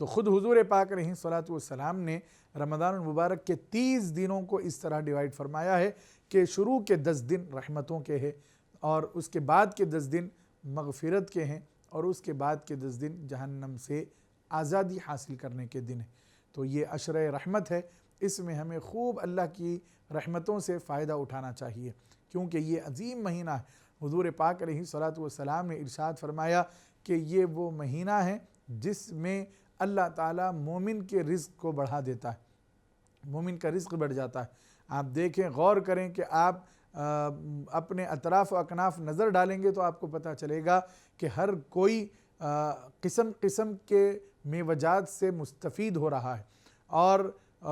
تو خود حضور پاک علیہ الصلوۃ والسلام نے رمضان المبارک کے 30 دنوں کو اس طرح ڈیوائیڈ فرمایا ہے کہ شروع کے 10 دن رحمتوں کے ہیں، اور اس کے بعد کے 10 دن مغفرت کے ہیں، اور اس کے بعد کے 10 دن جہنم سے آزادی حاصل کرنے کے دن ہیں۔ تو یہ عشرہ رحمت ہے، اس میں ہمیں خوب اللہ کی رحمتوں سے فائدہ اٹھانا چاہیے، کیونکہ یہ عظیم مہینہ ہے۔ حضور پاک علیہ الصلوۃ والسلام نے ارشاد فرمایا کہ یہ وہ مہینہ ہے جس میں اللہ تعالیٰ مومن کے رزق کو بڑھا دیتا ہے، مومن کا رزق بڑھ جاتا ہے۔ آپ دیکھیں، غور کریں کہ آپ اپنے اطراف و اکناف نظر ڈالیں گے تو آپ کو پتہ چلے گا کہ ہر کوئی قسم قسم کے میوجات سے مستفید ہو رہا ہے اور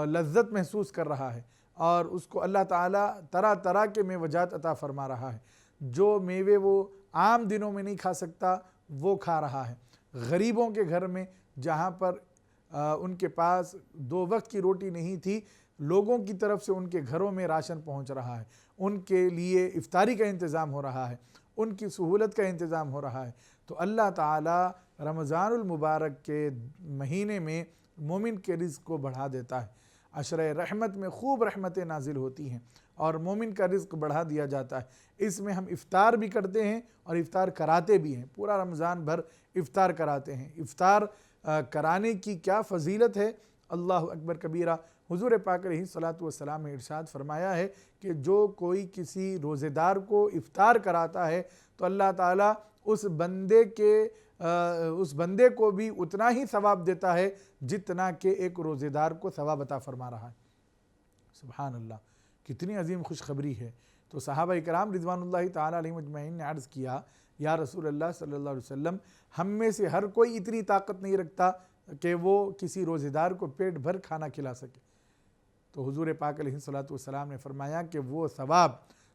لذت محسوس کر رہا ہے، اور اس کو اللہ تعالیٰ طرح طرح کے میوجات عطا فرما رہا ہے۔ جو میوے وہ عام دنوں میں نہیں کھا سکتا وہ کھا رہا ہے۔ غریبوں کے گھر میں جہاں پر ان کے پاس 2 وقت کی روٹی نہیں تھی، لوگوں کی طرف سے ان کے گھروں میں راشن پہنچ رہا ہے، ان کے لیے افطاری کا انتظام ہو رہا ہے، ان کی سہولت کا انتظام ہو رہا ہے۔ تو اللہ تعالیٰ رمضان المبارک کے مہینے میں مومن کے رزق کو بڑھا دیتا ہے۔ عشرہ رحمت میں خوب رحمتیں نازل ہوتی ہیں اور مومن کا رزق بڑھا دیا جاتا ہے۔ اس میں ہم افطار بھی کرتے ہیں اور افطار کراتے بھی ہیں، پورا رمضان بھر افطار کراتے ہیں۔ افطار کرانے کی کیا فضیلت ہے، اللہ اکبر کبیرہ۔ حضور پاک علیہ الصلوۃ والسلام نے ارشاد فرمایا ہے کہ جو کوئی کسی روزے دار کو افطار کراتا ہے تو اللہ تعالیٰ اس بندے کو بھی اتنا ہی ثواب دیتا ہے جتنا کہ ایک روزے دار کو ثواب عطا فرما رہا ہے۔ سبحان اللہ، کتنی عظیم خوشخبری ہے۔ تو صحابہ کرام رضوان اللہ تعالیٰ علیہم اجمعین نے عرض کیا، یا رسول اللہ صلی اللہ علیہ وسلم، ہم میں سے ہر کوئی اتنی طاقت نہیں رکھتا کہ وہ کسی روزے دار کو پیٹ بھر کھانا کھلا سکے۔ تو حضور پاک علیہ الصلوۃ والسلام نے فرمایا کہ وہ ثواب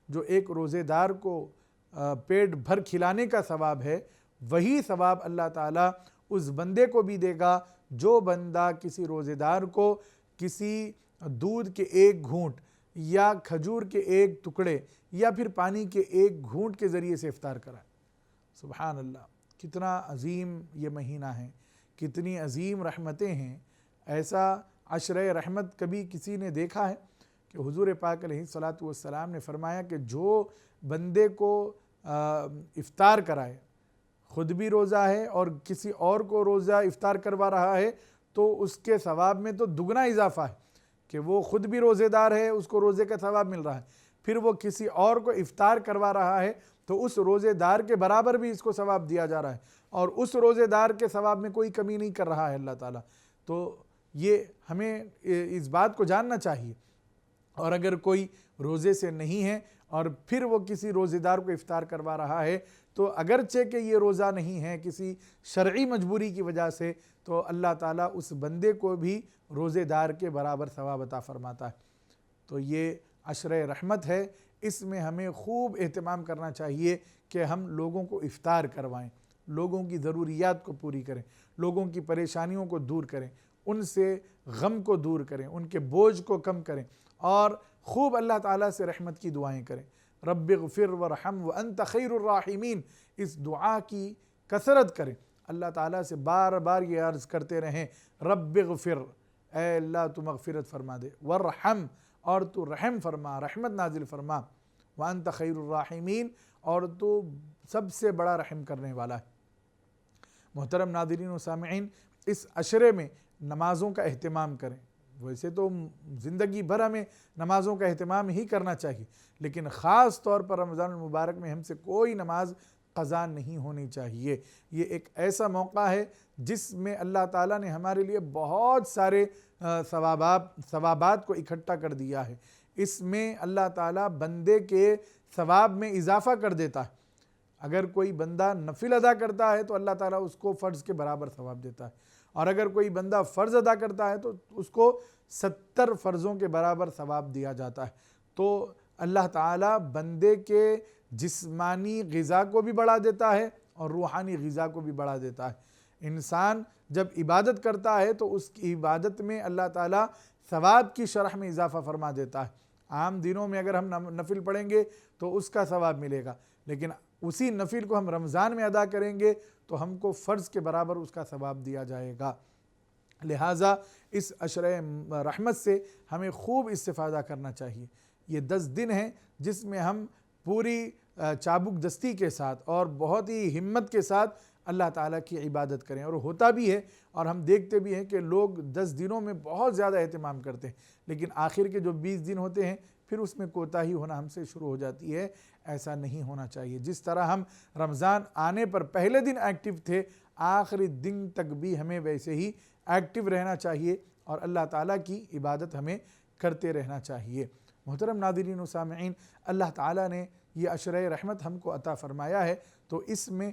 جو ایک روزے دار کو پیٹ بھر کھلانے کا ثواب ہے، وہی ثواب اللہ تعالیٰ اس بندے کو بھی دے گا جو بندہ کسی روزے دار کو کسی دودھ کے 1 گھونٹ یا کھجور کے 1 ٹکڑے یا پھر پانی کے 1 گھونٹ کے ذریعے سے افطار کرائے۔ سبحان اللہ، کتنا عظیم یہ مہینہ ہے، کتنی عظیم رحمتیں ہیں۔ ایسا عشرہ رحمت کبھی کسی نے دیکھا ہے کہ حضور پاک علیہ الصلوۃ والسلام نے فرمایا کہ جو بندے کو افطار کرائے، خود بھی روزہ ہے اور کسی اور کو روزہ افطار کروا رہا ہے، تو اس کے ثواب میں تو دگنا اضافہ ہے کہ وہ خود بھی روزے دار ہے، اس کو روزے کا ثواب مل رہا ہے، پھر وہ کسی اور کو افطار کروا رہا ہے تو اس روزے دار کے برابر بھی اس کو ثواب دیا جا رہا ہے، اور اس روزے دار کے ثواب میں کوئی کمی نہیں کر رہا ہے اللہ تعالیٰ۔ تو یہ ہمیں اس بات کو جاننا چاہیے۔ اور اگر کوئی روزے سے نہیں ہے اور پھر وہ کسی روزے دار کو افطار کروا رہا ہے، تو اگرچہ کہ یہ روزہ نہیں ہے، کسی شرعی مجبوری کی وجہ سے، تو اللہ تعالیٰ اس بندے کو بھی روزے دار کے برابر ثواب عطا فرماتا ہے۔ تو یہ عشرہ رحمت ہے، اس میں ہمیں خوب اہتمام کرنا چاہیے کہ ہم لوگوں کو افطار کروائیں، لوگوں کی ضروریات کو پوری کریں، لوگوں کی پریشانیوں کو دور کریں، ان سے غم کو دور کریں، ان کے بوجھ کو کم کریں، اور خوب اللہ تعالیٰ سے رحمت کی دعائیں کریں۔ رب اغفر ورحم وانت خیر الراحمین، اس دعا کی کثرت کریں، اللہ تعالیٰ سے بار بار یہ عرض کرتے رہیں، رب اغفر، اے اللہ تو مغفرت فرما دے، ورحم، اور تو رحم فرما، رحمت نازل فرما، وانت خیر الراحمین، اور تو سب سے بڑا رحم کرنے والا ہے۔ محترم ناظرین و سامعین، اس عشرے میں نمازوں کا اہتمام کریں۔ ویسے تو زندگی بھر ہمیں نمازوں کا اہتمام ہی کرنا چاہیے، لیکن خاص طور پر رمضان المبارک میں ہم سے کوئی نماز قضا نہیں ہونی چاہیے۔ یہ ایک ایسا موقع ہے جس میں اللہ تعالیٰ نے ہمارے لیے بہت سارے ثوابات کو اکٹھا کر دیا ہے۔ اس میں اللہ تعالیٰ بندے کے ثواب میں اضافہ کر دیتا ہے۔ اگر کوئی بندہ نفل ادا کرتا ہے تو اللہ تعالیٰ اس کو فرض کے برابر ثواب دیتا ہے، اور اگر کوئی بندہ فرض ادا کرتا ہے تو اس کو 70 فرضوں کے برابر ثواب دیا جاتا ہے۔ تو اللہ تعالیٰ بندے کے جسمانی غذا کو بھی بڑھا دیتا ہے اور روحانی غذا کو بھی بڑھا دیتا ہے۔ انسان جب عبادت کرتا ہے تو اس کی عبادت میں اللہ تعالیٰ ثواب کی شرح میں اضافہ فرما دیتا ہے۔ عام دنوں میں اگر ہم نفل پڑھیں گے تو اس کا ثواب ملے گا، لیکن اسی نفل کو ہم رمضان میں ادا کریں گے تو ہم کو فرض کے برابر اس کا ثواب دیا جائے گا۔ لہٰذا اس عشرہ رحمت سے ہمیں خوب استفادہ کرنا چاہیے۔ یہ 10 دن ہیں جس میں ہم پوری چابک دستی کے ساتھ اور بہت ہی ہمت کے ساتھ اللہ تعالیٰ کی عبادت کریں، اور ہوتا بھی ہے، اور ہم دیکھتے بھی ہیں کہ لوگ 10 دنوں میں بہت زیادہ اہتمام کرتے ہیں، لیکن آخر کے جو 20 دن ہوتے ہیں پھر اس میں کوتاہی ہونا ہم سے شروع ہو جاتی ہے۔ ایسا نہیں ہونا چاہیے۔ جس طرح ہم رمضان آنے پر پہلے دن ایکٹیو تھے، آخری دن تک بھی ہمیں ویسے ہی ایکٹیو رہنا چاہیے اور اللہ تعالیٰ کی عبادت ہمیں کرتے رہنا چاہیے۔ محترم ناظرین و سامعین، اللہ تعالیٰ نے یہ عشرہ رحمت ہم کو عطا فرمایا ہے، تو اس میں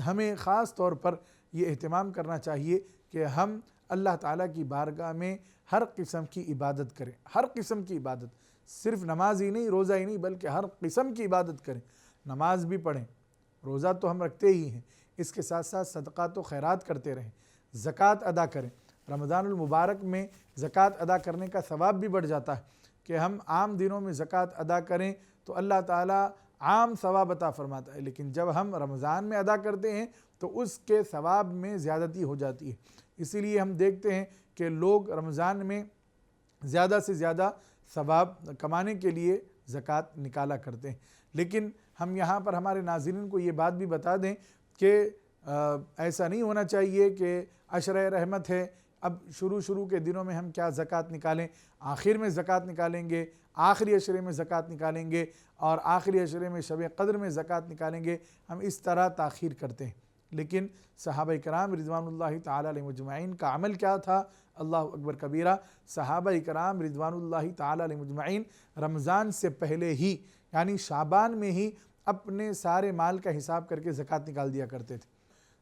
ہمیں خاص طور پر یہ اہتمام کرنا چاہیے کہ ہم اللہ تعالیٰ کی بارگاہ میں ہر قسم کی عبادت کریں، ہر قسم کی عبادت، صرف نماز ہی نہیں، روزہ ہی نہیں، بلکہ ہر قسم کی عبادت کریں۔ نماز بھی پڑھیں، روزہ تو ہم رکھتے ہی ہیں، اس کے ساتھ ساتھ صدقات و خیرات کرتے رہیں، زکوٰۃ ادا کریں۔ رمضان المبارک میں زکوٰۃ ادا کرنے کا ثواب بھی بڑھ جاتا ہے کہ ہم عام دنوں میں زکوٰۃ ادا کریں تو اللہ تعالیٰ عام ثواب عطا فرماتا ہے، لیکن جب ہم رمضان میں ادا کرتے ہیں تو اس کے ثواب میں زیادتی ہو جاتی ہے۔ اسی لیے ہم دیکھتے ہیں کہ لوگ رمضان میں زیادہ سے زیادہ ثواب کمانے کے لیے زکوٰۃ نکالا کرتے ہیں، لیکن ہم یہاں پر ہمارے ناظرین کو یہ بات بھی بتا دیں کہ ایسا نہیں ہونا چاہیے کہ عشرہ رحمت ہے، اب شروع کے دنوں میں ہم کیا زکوٰۃ نکالیں، آخر میں زکوٰۃ نکالیں گے، آخری عشرے میں زکوٰۃ نکالیں گے، اور آخری عشرے میں شب قدر میں زکوٰۃ نکالیں گے۔ ہم اس طرح تاخیر کرتے ہیں، لیکن صحابہ کرام رضوان اللہ تعالیٰ علیہ مجمعین کا عمل کیا تھا؟ اللہ اکبر کبیرہ، صحابہ کرام رضوان اللہ تعالیٰ علیہ مجمعین رمضان سے پہلے ہی یعنی شعبان میں ہی اپنے سارے مال کا حساب کر کے زکوٰۃ نکال دیا کرتے تھے۔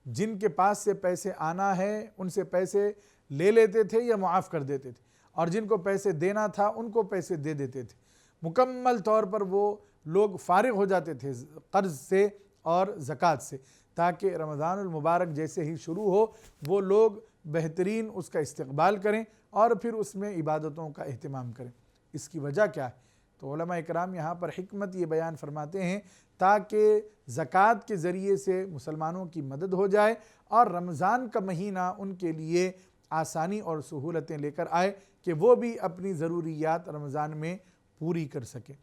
جن کے پاس سے پیسے آنا ہے ان سے پیسے لے لیتے تھے یا معاف کر دیتے تھے، اور جن کو پیسے دینا تھا ان کو پیسے دے دیتے تھے۔ مکمل طور پر وہ لوگ فارغ ہو جاتے تھے قرض سے اور زکوٰۃ سے، تاکہ رمضان المبارک جیسے ہی شروع ہو وہ لوگ بہترین اس کا استقبال کریں اور پھر اس میں عبادتوں کا اہتمام کریں۔ اس کی وجہ کیا ہے؟ تو علماء کرام یہاں پر حکمت یہ بیان فرماتے ہیں تاکہ زکوٰۃ کے ذریعے سے مسلمانوں کی مدد ہو جائے اور رمضان کا مہینہ ان کے لیے آسانی اور سہولتیں لے کر آئے کہ وہ بھی اپنی ضروریات رمضان میں پوری کر سکیں۔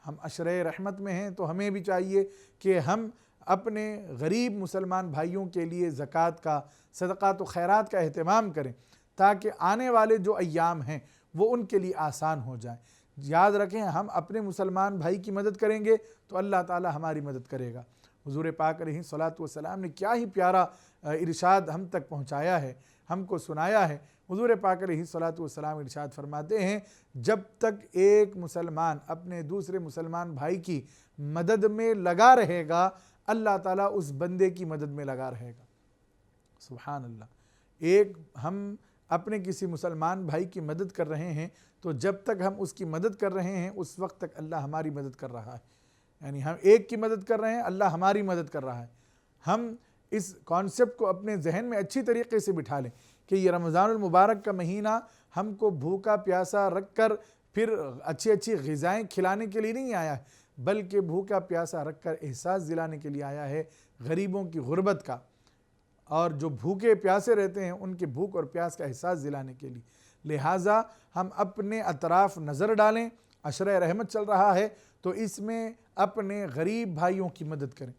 ہم عشرہ رحمت میں ہیں تو ہمیں بھی چاہیے کہ ہم اپنے غریب مسلمان بھائیوں کے لیے زکوٰۃ کا، صدقات و خیرات کا اہتمام کریں تاکہ آنے والے جو ایام ہیں وہ ان کے لیے آسان ہو جائیں۔ یاد رکھیں، ہم اپنے مسلمان بھائی کی مدد کریں گے تو اللہ تعالی ہماری مدد کرے گا۔ حضور پاک علیہ الصلوۃ والسلام نے کیا ہی پیارا ارشاد ہم تک پہنچایا ہے، ہم کو سنایا ہے۔ حضور پاک علیہ الصلوۃ والسلام ارشاد فرماتے ہیں، جب تک ایک مسلمان اپنے دوسرے مسلمان بھائی کی مدد میں لگا رہے گا، اللہ تعالیٰ اس بندے کی مدد میں لگا رہے گا۔ سبحان اللہ۔ ہم اپنے کسی مسلمان بھائی کی مدد کر رہے ہیں تو جب تک ہم اس کی مدد کر رہے ہیں اس وقت تک اللہ ہماری مدد کر رہا ہے، یعنی ہم ایک کی مدد کر رہے ہیں، اللہ ہماری مدد کر رہا ہے۔ ہم اس کانسیپٹ کو اپنے ذہن میں اچھی طریقے سے بٹھا لیں کہ یہ رمضان المبارک کا مہینہ ہم کو بھوکا پیاسا رکھ کر پھر اچھی اچھی غذائیں کھلانے کے لیے نہیں آیا ہے، بلکہ بھوکا پیاسا رکھ کر احساس دلانے کے لیے آیا ہے غریبوں کی غربت کا، اور جو بھوکے پیاسے رہتے ہیں ان کے بھوک اور پیاس کا احساس دلانے کے لیے۔ لہٰذا ہم اپنے اطراف نظر ڈالیں، عشرہ رحمت چل رہا ہے تو اس میں اپنے غریب بھائیوں کی مدد کریں،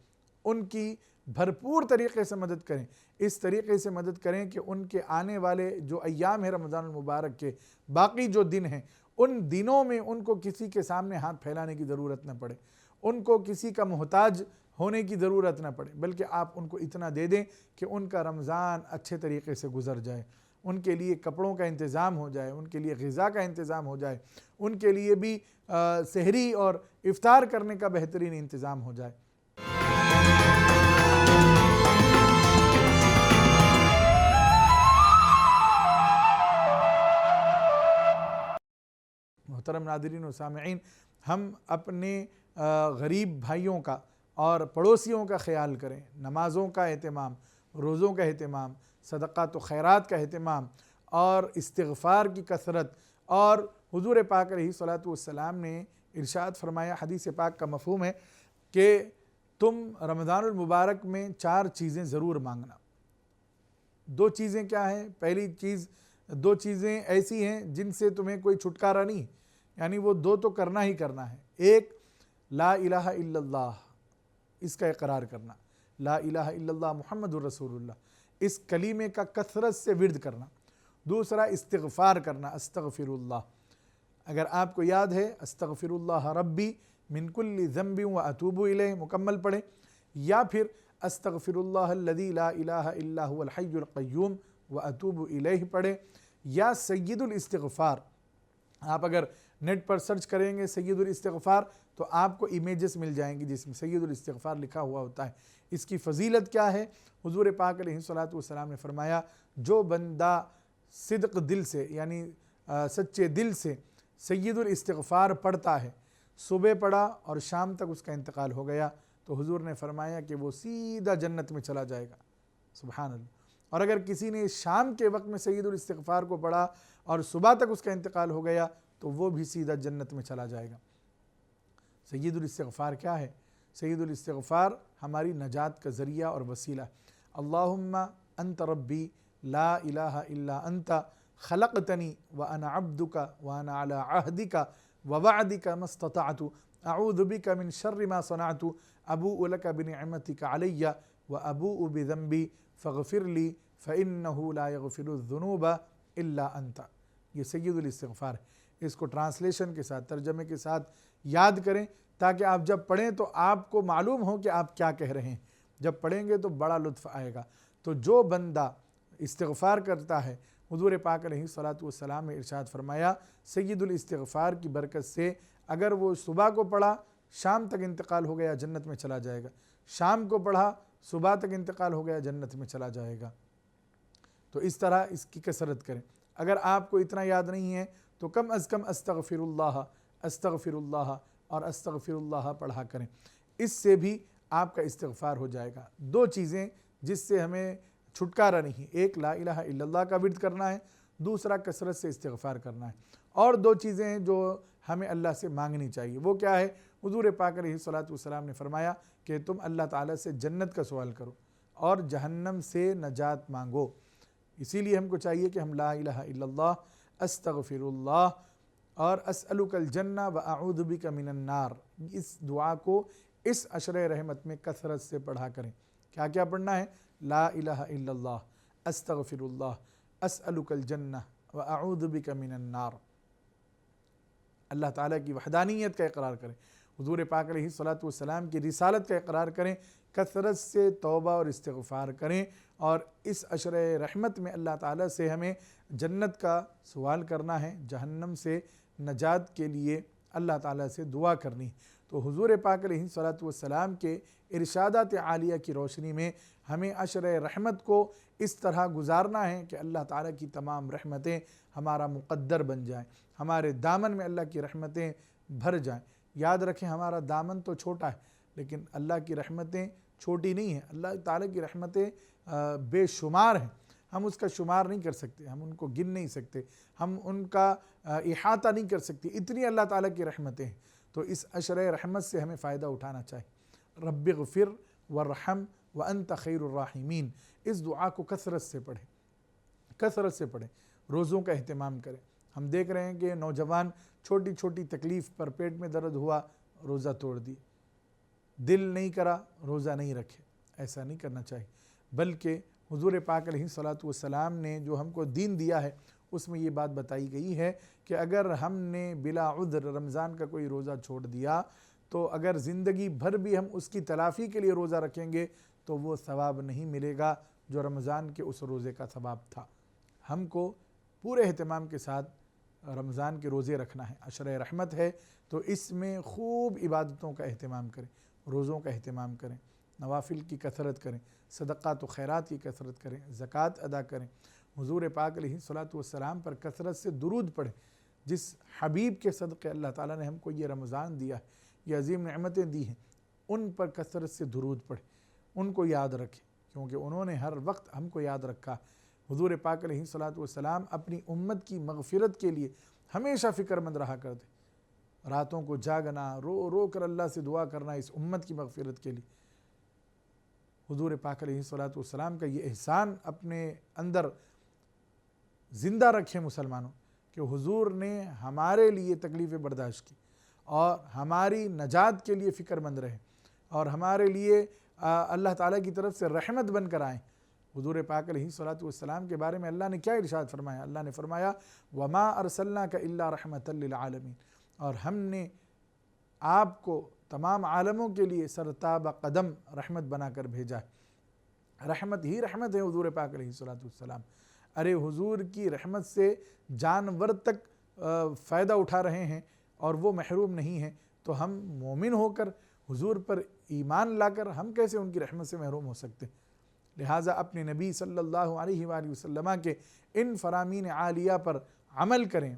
ان کی بھرپور طریقے سے مدد کریں، اس طریقے سے مدد کریں کہ ان کے آنے والے جو ایام ہیں رمضان المبارک کے، باقی جو دن ہیں، ان دنوں میں ان کو کسی کے سامنے ہاتھ پھیلانے کی ضرورت نہ پڑے، ان کو کسی کا محتاج ہونے کی ضرورت نہ پڑے، بلکہ آپ ان کو اتنا دے دیں کہ ان کا رمضان اچھے طریقے سے گزر جائے، ان کے لیے کپڑوں کا انتظام ہو جائے، ان کے لیے غذا کا انتظام ہو جائے، ان کے لیے بھی سحری اور افطار کرنے کا بہترین انتظام ہو جائے۔ محترم ناظرین و سامعین، ہم اپنے غریب بھائیوں کا اور پڑوسیوں کا خیال کریں، نمازوں کا اہتمام، روزوں کا اہتمام، صدقات و خیرات کا اہتمام اور استغفار کی کثرت۔ اور حضور پاک علیہ الصلوۃ والسلام نے ارشاد فرمایا، حدیث پاک کا مفہوم ہے کہ تم رمضان المبارک میں 4 چیزیں ضرور مانگنا۔ دو چیزیں کیا ہیں؟ پہلی چیز، دو چیزیں ایسی ہیں جن سے تمہیں کوئی چھٹکارا نہیں، یعنی وہ دو تو کرنا ہی کرنا ہے۔ ایک لا الہ الا اللہ، اس کا اقرار کرنا، لا الہ الا اللہ محمد الرسول اللہ، اس کلمے کا کثرت سے ورد کرنا۔ دوسرا استغفار کرنا، استغفر اللہ۔ اگر آپ کو یاد ہے استغفر اللہ ربی من کل ذنب واتوب الیہ مکمل پڑھیں، یا پھر استغفر اللہ الذی لا الہ الا هو الحی القیوم واتوب الیہ پڑھیں، یا سید الاستغفار۔ آپ اگر نیٹ پر سرچ کریں گے سید الاستغفار تو آپ کو امیجز مل جائیں گی جس میں سید الاستغفار لکھا ہوا ہوتا ہے۔ اس کی فضیلت کیا ہے؟ حضور پاک علیہ الصلوۃ والسلام نے فرمایا جو بندہ صدق دل سے یعنی سچے دل سے سید الاستغفار پڑھتا ہے، صبح پڑھا اور شام تک اس کا انتقال ہو گیا تو حضور نے فرمایا کہ وہ سیدھا جنت میں چلا جائے گا۔ سبحان اللہ۔ اور اگر کسی نے شام کے وقت میں سید الاستغفار کو پڑھا اور صبح تک اس کا انتقال ہو گیا تو وہ بھی سیدھا جنت میں چلا جائے گا۔ سید الاستغفار کیا ہے؟ سید الاستغفار ہماری نجات کا ذریعہ اور وسیلہ ہے۔ اللہم انت ربی لا الہ الا انت خلقتنی وانا عبدک وانا علی عہدک ووعدک ما استطعت اعوذ بک من شر ما صنعت ابوء لک بنعمتک علی وابوء بذنبی فاغفر لی فانہ لا یغفر الذنوب الا انت۔ یہ سید الاستغفار ہے۔ اس کو ٹرانسلیشن کے ساتھ، ترجمے کے ساتھ یاد کریں تاکہ آپ جب پڑھیں تو آپ کو معلوم ہو کہ آپ کیا کہہ رہے ہیں۔ جب پڑھیں گے تو بڑا لطف آئے گا۔ تو جو بندہ استغفار کرتا ہے، حضور پاک علیہ الصلوۃ والسلام نے ارشاد فرمایا سید الاستغفار کی برکت سے اگر وہ صبح کو پڑھا شام تک انتقال ہو گیا جنت میں چلا جائے گا، شام کو پڑھا صبح تک انتقال ہو گیا جنت میں چلا جائے گا۔ تو اس طرح اس کی کثرت کریں۔ اگر آپ کو اتنا یاد نہیں ہے تو کم از کم استغفر اللہ اور استغفر اللہ پڑھا کریں، اس سے بھی آپ کا استغفار ہو جائے گا۔ دو چیزیں جس سے ہمیں چھٹکارا نہیں، ایک لا الہ الا اللہ کا ورد کرنا ہے، دوسرا کثرت سے استغفار کرنا ہے۔ اور دو چیزیں ہیں جو ہمیں اللہ سے مانگنی چاہیے، وہ کیا ہے؟ حضور پاک علیہ الصلوۃ والسلام نے فرمایا کہ تم اللہ تعالیٰ سے جنت کا سوال کرو اور جہنم سے نجات مانگو۔ اسی لیے ہم کو چاہیے کہ ہم لا الہ الا اللہ، استغفر اللہ اور اسألک الجنہ واعوذ بک من النار، اس دعا کو اس عشرہ رحمت میں کثرت سے پڑھا کریں۔ کیا کیا پڑھنا ہے؟ لا الہ الا اللہ، استغفر اللہ، اسألک الجنہ واعوذ بک من النار۔ اللہ تعالیٰ کی وحدانیت کا اقرار کریں، حضور پاک علیہ الصلوۃ والسلام کی رسالت کا اقرار کریں، کثرت سے توبہ اور استغفار کریں، اور اس عشرہ رحمت میں اللہ تعالیٰ سے ہمیں جنت کا سوال کرنا ہے، جہنم سے نجات کے لیے اللہ تعالیٰ سے دعا کرنی۔ تو حضور پاک علیہ الصلوۃ والسلام کے ارشادات عالیہ کی روشنی میں ہمیں عشرہ رحمت کو اس طرح گزارنا ہے کہ اللہ تعالیٰ کی تمام رحمتیں ہمارا مقدر بن جائیں، ہمارے دامن میں اللہ کی رحمتیں بھر جائیں۔ یاد رکھیں ہمارا دامن تو چھوٹا ہے لیکن اللہ کی رحمتیں چھوٹی نہیں ہیں، اللہ تعالیٰ کی رحمتیں بے شمار ہیں، ہم اس کا شمار نہیں کر سکتے، ہم ان کو گن نہیں سکتے، ہم ان کا احاطہ نہیں کر سکتے، اتنی اللہ تعالیٰ کی رحمتیں ہیں۔ تو اس عشرہ رحمت سے ہمیں فائدہ اٹھانا چاہیے۔ رب اغفر وارحم وانت خیر الراحمین، اس دعا کو کثرت سے پڑھیں، کثرت سے پڑھیں، روزوں کا اہتمام کریں۔ ہم دیکھ رہے ہیں کہ نوجوان چھوٹی چھوٹی تکلیف پر، پیٹ میں درد ہوا روزہ توڑ دی، دل نہیں کرا روزہ نہیں رکھے، ایسا نہیں کرنا چاہیے، بلکہ حضور پاک علیہ الصلوۃ والسلام نے جو ہم کو دین دیا ہے اس میں یہ بات بتائی گئی ہے کہ اگر ہم نے بلا عذر رمضان کا کوئی روزہ چھوڑ دیا تو اگر زندگی بھر بھی ہم اس کی تلافی کے لیے روزہ رکھیں گے تو وہ ثواب نہیں ملے گا جو رمضان کے اس روزے کا ثواب تھا۔ ہم کو پورے اہتمام کے ساتھ رمضان کے روزے رکھنا ہے، عشرہ رحمت ہے تو اس میں خوب عبادتوں کا اہتمام کریں، روزوں کا اہتمام کریں، نوافل کی کثرت کریں، صدقات و خیرات کی کثرت کریں، زکوٰۃ ادا کریں، حضور پاک علیہ الصلوۃ والسلام پر کثرت سے درود پڑھیں۔ جس حبیب کے صدقے اللہ تعالیٰ نے ہم کو یہ رمضان دیا ہے، یہ عظیم نعمتیں دی ہیں، ان پر کثرت سے درود پڑھیں، ان کو یاد رکھیں کیونکہ انہوں نے ہر وقت ہم کو یاد رکھا۔ حضور پاک علیہ الصلوۃ والسلام اپنی امت کی مغفرت کے لیے ہمیشہ فکر مند رہا کرتے، راتوں کو جاگنا، رو رو کر اللہ سے دعا کرنا اس امت کی مغفرت کے لیے۔ حضور پاک علیہ الصلوۃ والسلام کا یہ احسان اپنے اندر زندہ رکھیں مسلمانوں کہ حضور نے ہمارے لیے تکلیفیں برداشت کی اور ہماری نجات کے لیے فکر مند رہے اور ہمارے لیے اللہ تعالیٰ کی طرف سے رحمت بن کر آئیں۔ حضور پاک علیہ الصلوۃ والسلام کے بارے میں اللہ نے کیا ارشاد فرمایا؟ اللہ نے فرمایا وَمَا أَرْسَلْنَاكَ إِلَّا رَحْمَةً لِّلْعَالَمِينَ، اور ہم نے آپ کو تمام عالموں کے لیے سرتاب قدم رحمت بنا کر بھیجا ہے۔ رحمت ہی رحمت ہے حضور پاک علیہ الصلوۃ والسلام۔ ارے حضور کی رحمت سے جانور تک فائدہ اٹھا رہے ہیں اور وہ محروم نہیں ہیں، تو ہم مومن ہو کر حضور پر ایمان لا کر ہم کیسے ان کی رحمت سے محروم ہو سکتے؟ لہٰذا اپنے نبی صلی اللہ علیہ وآلہ وسلم کے ان فرامین عالیہ پر عمل کریں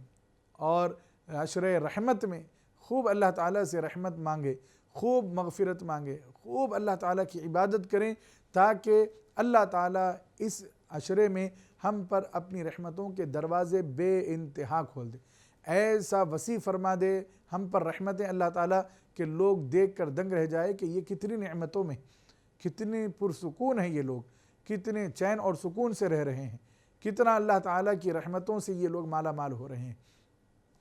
اور عشر رحمت میں خوب اللہ تعالیٰ سے رحمت مانگے، خوب مغفرت مانگے، خوب اللہ تعالیٰ کی عبادت کریں تاکہ اللہ تعالیٰ اس عشرے میں ہم پر اپنی رحمتوں کے دروازے بے انتہا کھول دے، ایسا وسیع فرما دے ہم پر رحمتیں اللہ تعالیٰ کہ لوگ دیکھ کر دنگ رہ جائے کہ یہ کتنی نعمتوں میں، کتنی پرسکون ہیں یہ لوگ، کتنے چین اور سکون سے رہ رہے ہیں، کتنا اللہ تعالیٰ کی رحمتوں سے یہ لوگ مالا مال ہو رہے ہیں۔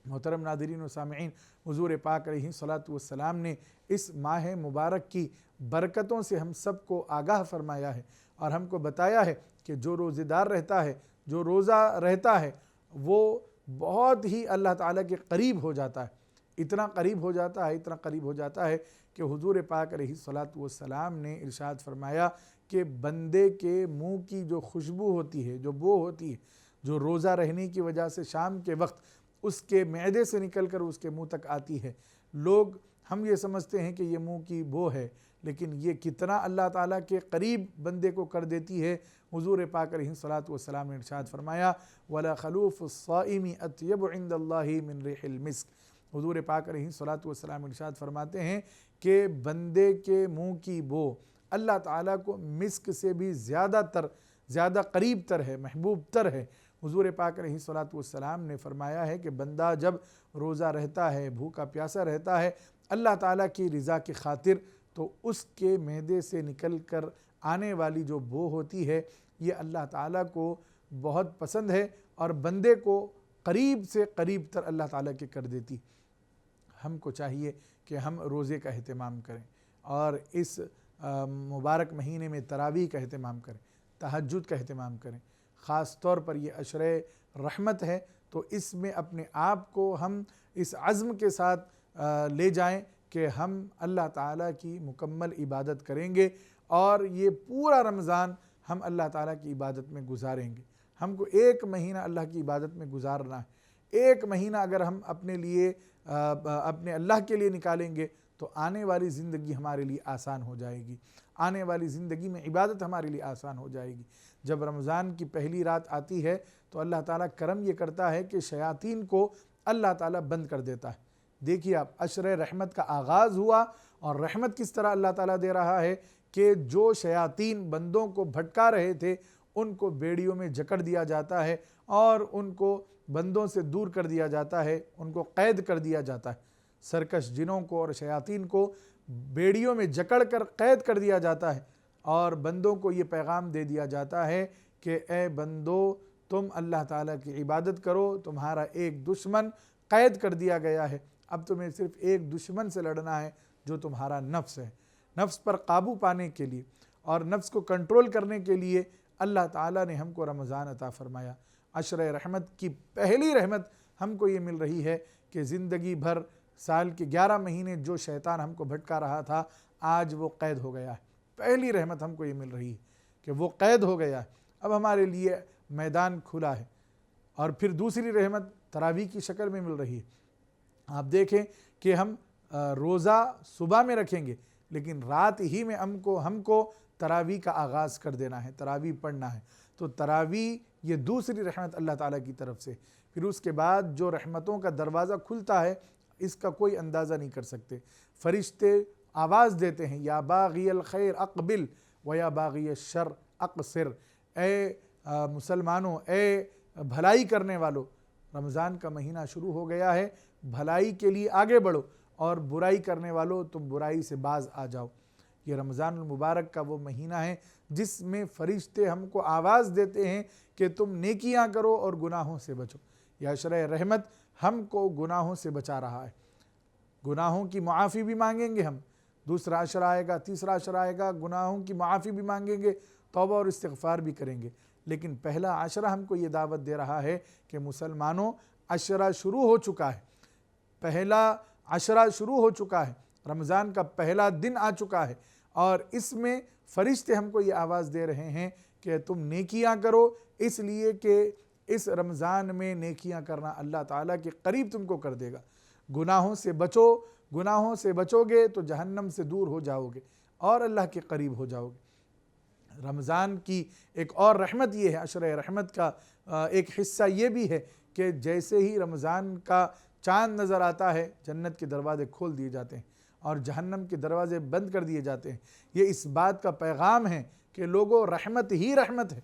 محترم ناظرین و سامعین، حضور پاک علیہ الصلوۃ والسلام نے اس ماہ مبارک کی برکتوں سے ہم سب کو آگاہ فرمایا ہے اور ہم کو بتایا ہے کہ جو روزے دار رہتا ہے، جو روزہ رہتا ہے، وہ بہت ہی اللہ تعالیٰ کے قریب ہو جاتا ہے، اتنا قریب ہو جاتا ہے، اتنا قریب ہو جاتا ہے کہ حضور پاک علیہ الصلوۃ والسلام نے ارشاد فرمایا کہ بندے کے منہ کی جو خوشبو ہوتی ہے، جو بو ہوتی ہے، جو روزہ رہنے کی وجہ سے شام کے وقت اس کے معدے سے نکل کر اس کے منہ تک آتی ہے، لوگ ہم یہ سمجھتے ہیں کہ یہ منہ کی بو ہے، لیکن یہ کتنا اللہ تعالیٰ کے قریب بندے کو کر دیتی ہے۔ حضور پاک علیہ الصلوۃ والسلام نے ارشاد فرمایا وَلَا خَلُوفُ الصَّائِمِ أَطْيَبُ عِنْدَ اللَّهِ مِنْ رِيحِ الْمِسْكِ۔ حضور پاک علیہ الصلوۃ والسلام ارشاد فرماتے ہیں کہ بندے کے منہ کی بو اللہ تعالیٰ کو مسک سے بھی زیادہ قریب تر ہے، محبوب تر ہے۔ حضور پاک علیہ الصلوۃ والسلام نے فرمایا ہے کہ بندہ جب روزہ رہتا ہے، بھوکا پیاسا رہتا ہے اللہ تعالیٰ کی رضا کی خاطر، تو اس کے معدے سے نکل کر آنے والی جو بو ہوتی ہے یہ اللہ تعالیٰ کو بہت پسند ہے اور بندے کو قریب سے قریب تر اللہ تعالیٰ کے کر دیتی۔ ہم کو چاہیے کہ ہم روزے کا اہتمام کریں اور اس مبارک مہینے میں تراویح کا اہتمام کریں، تہجد کا اہتمام کریں۔ خاص طور پر یہ عشر رحمت ہے تو اس میں اپنے آپ کو ہم اس عزم کے ساتھ لے جائیں کہ ہم اللہ تعالیٰ کی مکمل عبادت کریں گے اور یہ پورا رمضان ہم اللہ تعالیٰ کی عبادت میں گزاریں گے۔ ہم کو ایک مہینہ اللہ کی عبادت میں گزارنا ہے، ایک مہینہ اگر ہم اپنے لیے اپنے اللہ کے لیے نکالیں گے تو آنے والی زندگی ہمارے لیے آسان ہو جائے گی، آنے والی زندگی میں عبادت ہمارے لیے آسان ہو جائے گی۔ جب رمضان کی پہلی رات آتی ہے تو اللہ تعالیٰ کرم یہ کرتا ہے کہ شیاطین کو اللہ تعالیٰ بند کر دیتا ہے۔ دیکھیے آپ، عشر رحمت کا آغاز ہوا اور رحمت کس طرح اللہ تعالیٰ دے رہا ہے کہ جو شیاطین بندوں کو بھٹکا رہے تھے ان کو بیڑیوں میں جکڑ دیا جاتا ہے اور ان کو بندوں سے دور کر دیا جاتا ہے، ان کو قید کر دیا جاتا ہے۔ سرکش جنوں کو اور شیاطین کو بیڑیوں میں جکڑ کر قید کر دیا جاتا ہے اور بندوں کو یہ پیغام دے دیا جاتا ہے کہ اے بندو، تم اللہ تعالیٰ کی عبادت کرو، تمہارا ایک دشمن قید کر دیا گیا ہے، اب تمہیں صرف ایک دشمن سے لڑنا ہے جو تمہارا نفس ہے۔ نفس پر قابو پانے کے لیے اور نفس کو کنٹرول کرنے کے لیے اللہ تعالیٰ نے ہم کو رمضان عطا فرمایا۔ عشر رحمت کی پہلی رحمت ہم کو یہ مل رہی ہے کہ زندگی بھر سال کے 11 مہینے جو شیطان ہم کو بھٹکا رہا تھا آج وہ قید ہو گیا ہے۔ پہلی رحمت ہم کو یہ مل رہی ہے کہ وہ قید ہو گیا ہے، اب ہمارے لیے میدان کھلا ہے۔ اور پھر دوسری رحمت تراویح کی شکل میں مل رہی ہے۔ آپ دیکھیں کہ ہم روزہ صبح میں رکھیں گے لیکن رات ہی میں ہم کو تراویح کا آغاز کر دینا ہے، تراویح پڑھنا ہے۔ تو تراویح یہ دوسری رحمت اللہ تعالیٰ کی طرف سے۔ پھر اس کے بعد جو رحمتوں کا دروازہ کھلتا ہے اس کا کوئی اندازہ نہیں کر سکتے۔ فرشتے آواز دیتے ہیں یا باغی الخیر اقبل و یا باغی الشر اقصر، اے مسلمانوں، اے بھلائی کرنے والو، رمضان کا مہینہ شروع ہو گیا ہے، بھلائی کے لیے آگے بڑھو، اور برائی کرنے والو تم برائی سے باز آ جاؤ۔ یہ رمضان المبارک کا وہ مہینہ ہے جس میں فرشتے ہم کو آواز دیتے ہیں کہ تم نیکیاں کرو اور گناہوں سے بچو۔ یہ عشرہ رحمت ہم کو گناہوں سے بچا رہا ہے، گناہوں کی معافی بھی مانگیں گے ہم، دوسرا عشرہ آئے گا، تیسرا عشرہ آئے گا، گناہوں کی معافی بھی مانگیں گے، توبہ اور استغفار بھی کریں گے۔ لیکن پہلا عشرہ ہم کو یہ دعوت دے رہا ہے کہ مسلمانوں عشرہ شروع ہو چکا ہے، پہلا عشرہ شروع ہو چکا ہے، رمضان کا پہلا دن آ چکا ہے، اور اس میں فرشتے ہم کو یہ آواز دے رہے ہیں کہ تم نیکیاں کرو، اس لیے کہ اس رمضان میں نیکیاں کرنا اللہ تعالیٰ کے قریب تم کو کر دے گا۔ گناہوں سے بچو، گناہوں سے بچو گے تو جہنم سے دور ہو جاؤ گے اور اللہ کے قریب ہو جاؤ گے۔ رمضان کی ایک اور رحمت یہ ہے، عشرہ رحمت کا ایک حصہ یہ بھی ہے کہ جیسے ہی رمضان کا چاند نظر آتا ہے جنت کے دروازے کھول دیے جاتے ہیں اور جہنم کے دروازے بند کر دیے جاتے ہیں۔ یہ اس بات کا پیغام ہے کہ لوگوں رحمت ہی رحمت ہے،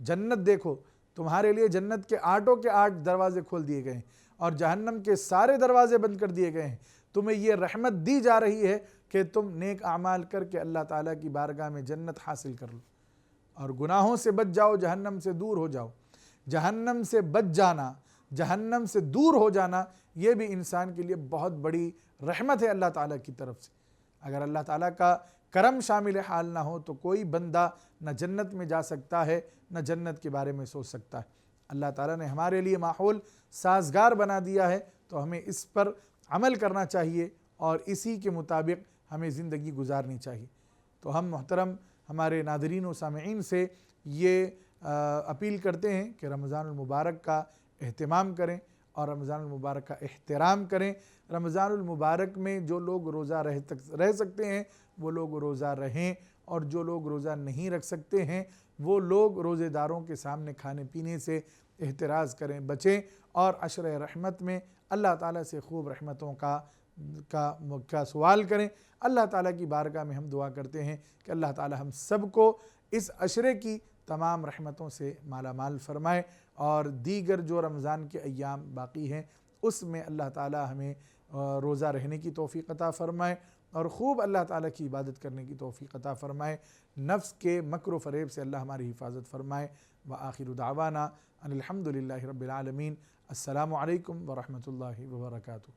جنت دیکھو، تمہارے لیے جنت کے 8 دروازے کھول دیے گئے ہیں اور جہنم کے سارے دروازے بند کر دیے گئے ہیں۔ تمہیں یہ رحمت دی جا رہی ہے کہ تم نیک اعمال کر کے اللہ تعالیٰ کی بارگاہ میں جنت حاصل کر لو اور گناہوں سے بچ جاؤ، جہنم سے دور ہو جاؤ۔ جہنم سے بچ جانا، جہنم سے دور ہو جانا، یہ بھی انسان کے لیے بہت بڑی رحمت ہے اللہ تعالیٰ کی طرف سے۔ اگر اللہ تعالیٰ کا کرم شامل حال نہ ہو تو کوئی بندہ نہ جنت میں جا سکتا ہے، نہ جنت کے بارے میں سوچ سکتا ہے۔ اللہ تعالیٰ نے ہمارے لیے ماحول سازگار بنا دیا ہے تو ہمیں اس پر عمل کرنا چاہیے اور اسی کے مطابق ہمیں زندگی گزارنی چاہیے۔ تو ہم محترم ہمارے ناظرین و سامعین سے یہ اپیل کرتے ہیں کہ رمضان المبارک کا اہتمام کریں اور رمضان المبارک کا احترام کریں۔ رمضان المبارک میں جو لوگ روزہ رہ سکتے ہیں وہ لوگ روزہ رہیں، اور جو لوگ روزہ نہیں رکھ سکتے ہیں وہ لوگ روزے داروں کے سامنے کھانے پینے سے احتراز کریں، بچیں، اور عشرہ رحمت میں اللہ تعالیٰ سے خوب رحمتوں کا سوال کریں۔ اللہ تعالیٰ کی بارگاہ میں ہم دعا کرتے ہیں کہ اللہ تعالیٰ ہم سب کو اس عشرے کی تمام رحمتوں سے مالا مال فرمائے، اور دیگر جو رمضان کے ایام باقی ہیں اس میں اللہ تعالیٰ ہمیں روزہ رہنے کی توفیق عطا فرمائے اور خوب اللہ تعالیٰ کی عبادت کرنے کی توفیق عطا فرمائے، نفس کے مکر و فریب سے اللہ ہماری حفاظت فرمائے۔ وآخر دعوانا ان الحمد للہ رب العالمین۔ السلام علیکم ورحمۃ اللہ وبرکاتہ۔